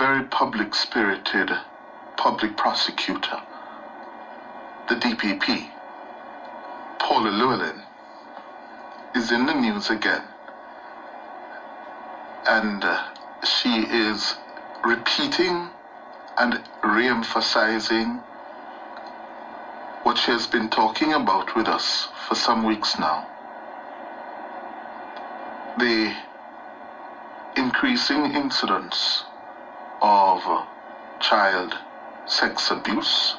very public-spirited public prosecutor, the DPP, Paula Llewellyn, is in the news again. And she is repeating and re-emphasizing what she has been talking about with us for some weeks now. The increasing incidence of child sex abuse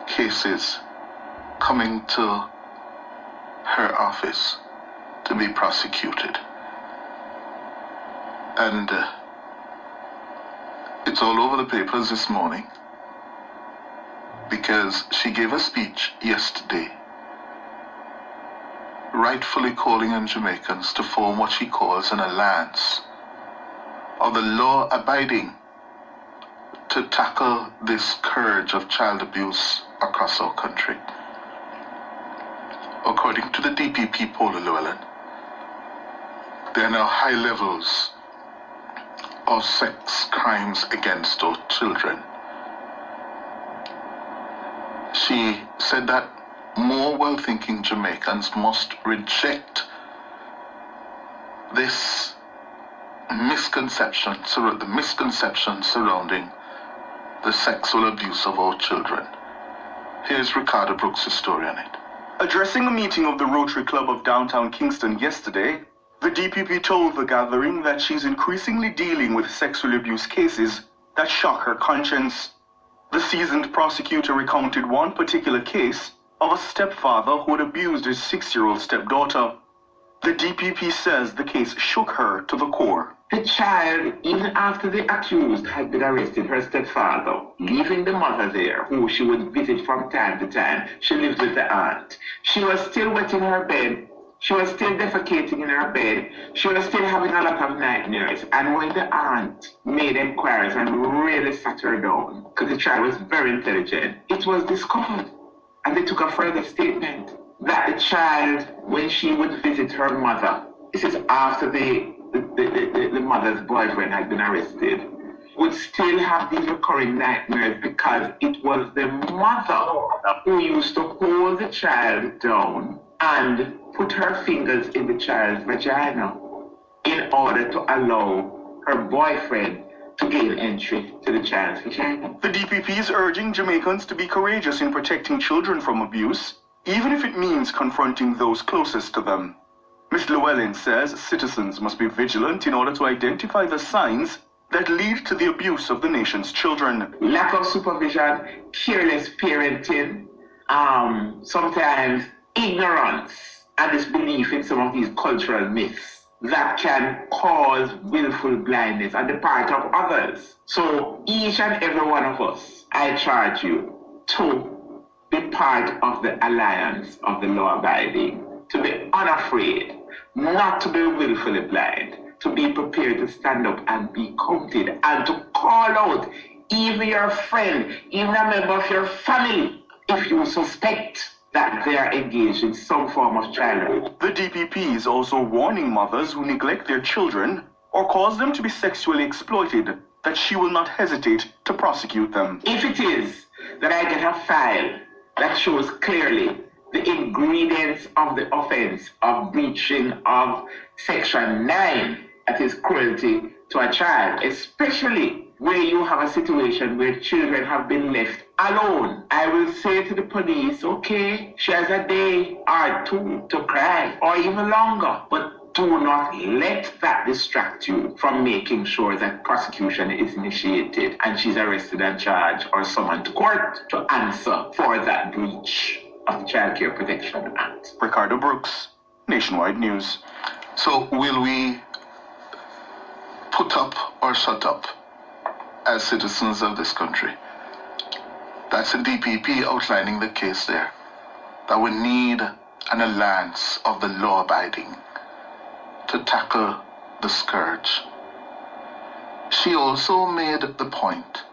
cases coming to her office to be prosecuted. And it's all over the papers this morning because she gave a speech yesterday rightfully calling on Jamaicans to form what she calls an alliance of the law-abiding to tackle this scourge of child abuse across our country. According to the DPP Paula Llewellyn, there are now high levels of sex crimes against our children. She said that more well-thinking Jamaicans must reject this misconception surrounding the sexual abuse of our children. Here's Ricardo Brooks' story on it. Addressing a meeting of the Rotary Club of downtown Kingston yesterday, the DPP told the gathering that she's increasingly dealing with sexual abuse cases that shock her conscience. The seasoned prosecutor recounted one particular case of a stepfather who had abused his 6-year-old stepdaughter. The DPP says the case shook her to the core. The child, even after the accused had been arrested, her stepfather, leaving the mother there, who she would visit from time to time, she lived with the aunt. She was still wet in her bed. She was still defecating in her bed. She was still having a lot of nightmares. And when the aunt made inquiries and really sat her down, because the child was very intelligent, it was discovered. And they took a further statement that the child, when she would visit her mother, this is after the mother's boyfriend had been arrested, would still have these recurring nightmares because it was the mother who used to hold the child down and put her fingers in the child's vagina in order to allow her boyfriend to gain entry to the child's vagina. The DPP is urging Jamaicans to be courageous in protecting children from abuse, even if it means confronting those closest to them. Ms. Llewellyn says citizens must be vigilant in order to identify the signs that lead to the abuse of the nation's children. Lack of supervision, careless parenting, sometimes ignorance, and disbelief in some of these cultural myths that can cause willful blindness on the part of others. So each and every one of us, I charge you to be part of the alliance of the law-abiding, to be unafraid, not to be willfully blind, to be prepared to stand up and be counted, and to call out even your friend, even a member of your family, if you suspect that they are engaged in some form of child abuse. The DPP is also warning mothers who neglect their children or cause them to be sexually exploited that she will not hesitate to prosecute them. If it is that I get a file that shows clearly the ingredients of the offense of breaching of Section 9, that is cruelty to a child, especially where you have a situation where children have been left alone, I will say to the police, okay, she has a day or two to cry, or even longer, but do not let that distract you from making sure that prosecution is initiated and she's arrested and charged or summoned to court to answer for that breach of the Child Care Protection Act. Ricardo Brooks, Nationwide News. So will we put up or shut up as citizens of this country? That's the DPP outlining the case there, that we need an alliance of the law-abiding to tackle the scourge. She also made the point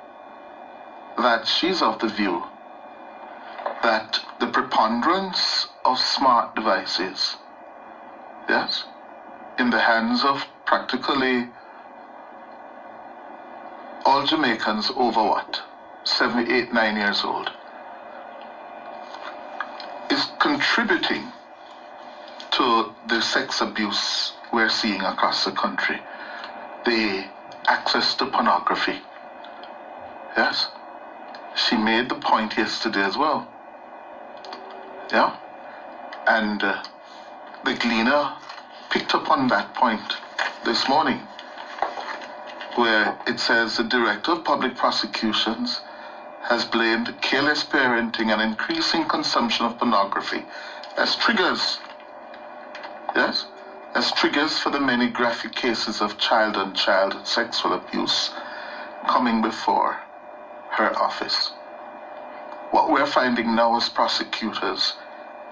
that she's of the view that the preponderance of smart devices, yes, in the hands of practically all Jamaicans over what? 7, 8, 9 years old, is contributing to the sex abuse we're seeing across the country. The access to pornography. Yes? She made the point yesterday as well. Yeah? And the Gleaner picked up on that point this morning, where it says the Director of Public Prosecutions has blamed careless parenting and increasing consumption of pornography as triggers. Yes? As triggers for the many graphic cases of child-on-child sexual abuse coming before her office. What we're finding now as prosecutors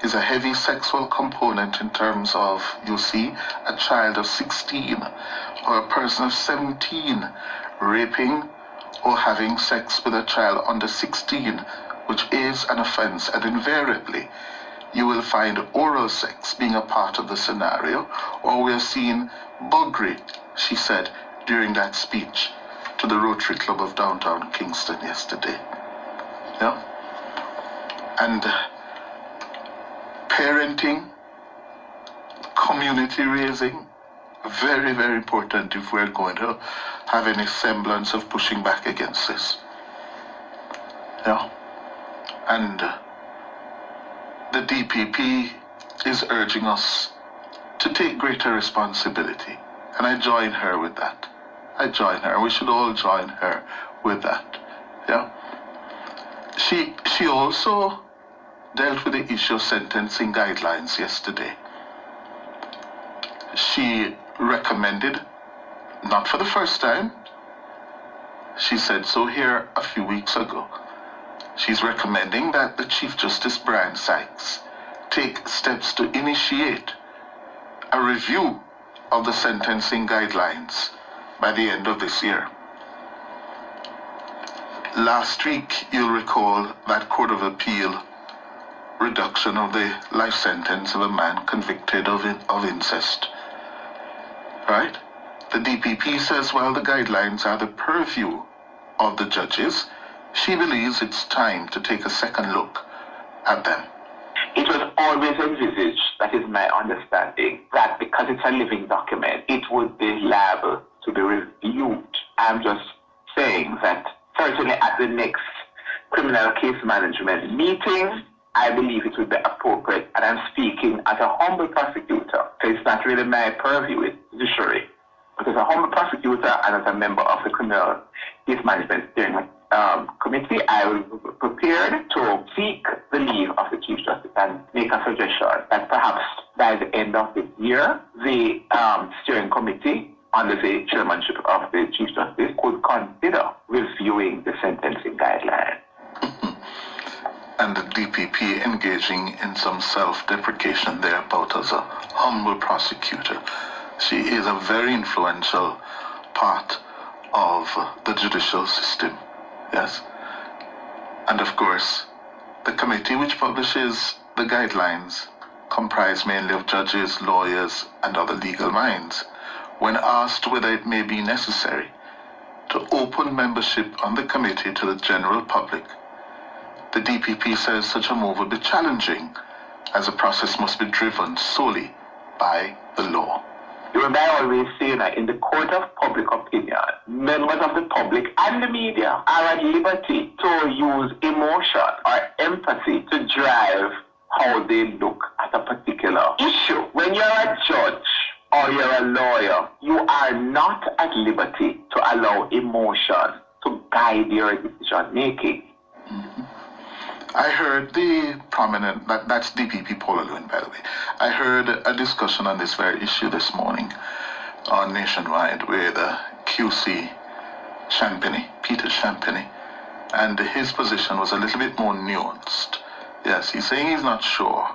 is a heavy sexual component in terms of, you see, a child of 16 or a person of 17 raping or having sex with a child under 16, which is an offense, and invariably you will find oral sex being a part of the scenario, or we're seeing buggery, she said during that speech to the Rotary Club of downtown Kingston yesterday. Yeah? And parenting, community raising, very, very important if we're going to have any semblance of pushing back against this. Yeah? And the DPP is urging us to take greater responsibility. And I join her with that. I join her. We should all join her with that. Yeah? She also dealt with the issue of sentencing guidelines yesterday. She recommended, not for the first time, she said so here a few weeks ago, she's recommending that the Chief Justice Brian Sykes take steps to initiate a review of the sentencing guidelines by the end of this year. Last week, you'll recall that Court of Appeal reduction of the life sentence of a man convicted of incest. Right? The DPP says while the guidelines are the purview of the judges, she believes it's time to take a second look at them. It was always envisaged, that is my understanding, that because it's a living document, it would be liable to be reviewed. I'm just saying that certainly at the next criminal case management meeting, I believe it would be appropriate, and I'm speaking as a humble prosecutor, so it's not really my purview, it's judiciary. But as a humble prosecutor and as a member of the criminal case management steering committee, I will be prepared to seek the leave of the Chief Justice and make a suggestion that perhaps by the end of the year, the steering committee under the chairmanship of the Chief Justice could consider reviewing the sentencing guidelines. And the DPP engaging in some self-deprecation thereabout as a humble prosecutor. She is a very influential part of the judicial system. Yes. And of course, the committee which publishes the guidelines comprise mainly of judges, lawyers, and other legal minds. When asked whether it may be necessary to open membership on the committee to the general public, the DPP says such a move would be challenging, as the process must be driven solely by the law. You remember I always say that in the court of public opinion, members of the public and the media are at liberty to use emotion or empathy to drive how they look at a particular issue. When you're a judge or you're a lawyer, you are not at liberty to allow emotion to guide your decision making. Mm-hmm. I heard the prominent, that's DPP Paula Llewellyn, by the way. I heard a discussion on this very issue this morning on Nationwide with QC Champagny, Peter Champagny, and his position was a little bit more nuanced. Yes, he's saying he's not sure,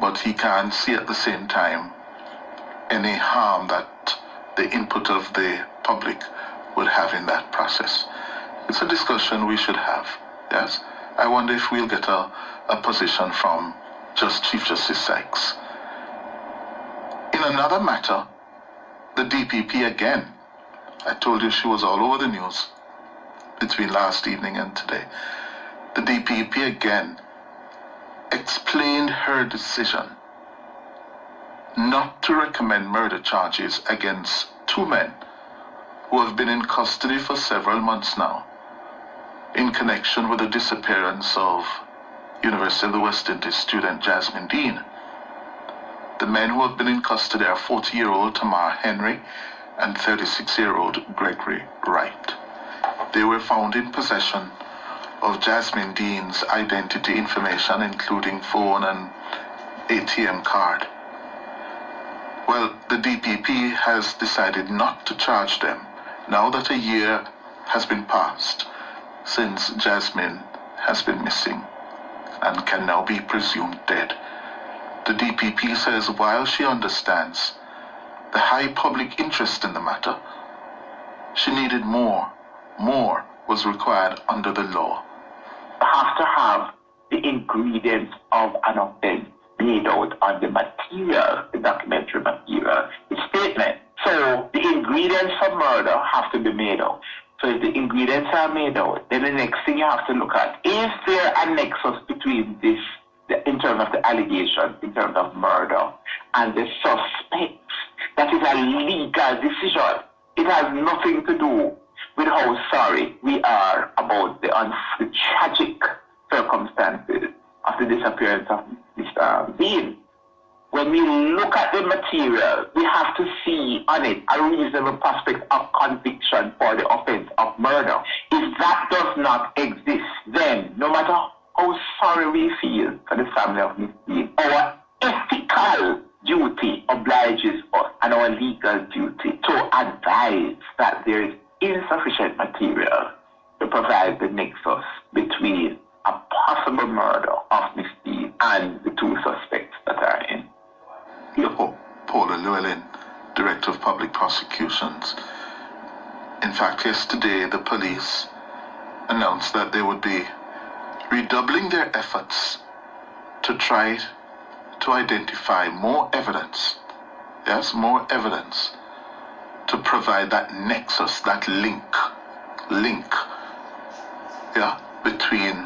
but he can't see at the same time any harm that the input of the public would have in that process. It's a discussion we should have, yes. I wonder if we'll get a position from Chief Justice Sykes. In another matter, the DPP again, I told you she was all over the news between last evening and today, the DPP again explained her decision not to recommend murder charges against two men who have been in custody for several months now in connection with the disappearance of University of the West Indies student Jasmine Dean. The men who have been in custody are 40-year-old Tamar Henry and 36-year-old Gregory Wright. They were found in possession of Jasmine Dean's identity information, including phone and ATM card. Well, the DPP has decided not to charge them now that a year has been passed since Jasmine has been missing and can now be presumed dead. The DPP says while she understands the high public interest in the matter, she needed more. More was required under the law. You have to have the ingredients of an offense laid out on the material, the documentary material, the statement. So the ingredients for murder have to be made out. So if the ingredients are made out, then the next thing you have to look at, is there a nexus between this, in terms of the allegation, in terms of murder, and the suspects? That is a legal decision. It has nothing to do with how sorry we are about the tragic circumstances of the disappearance of Mr. Dean. When we look at the material, we have to see on it a reasonable prospect of conviction for the offense of murder. If that does not exist, then no matter how sorry we feel for the family of Miss Dean, our ethical duty obliges us and our legal duty to advise that there is insufficient material to provide the nexus between a possible murder of Miss Dean and the two suspects that are in. Paula Llewellyn, Director of Public Prosecutions. In fact, yesterday the police announced that they would be redoubling their efforts to try to identify more evidence. Yes, more evidence to provide that nexus, that link, between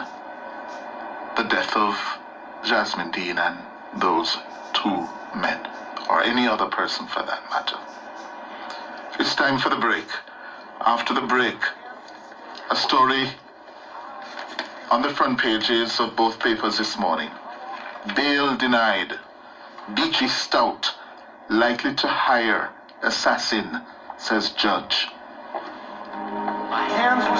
the death of Jasmine Dean and those two men, or any other person for that matter. It's time for the break. After the break, a story on the front pages of both papers this morning. Bail denied. Beachy Stout likely to hire assassin, says judge. My hands were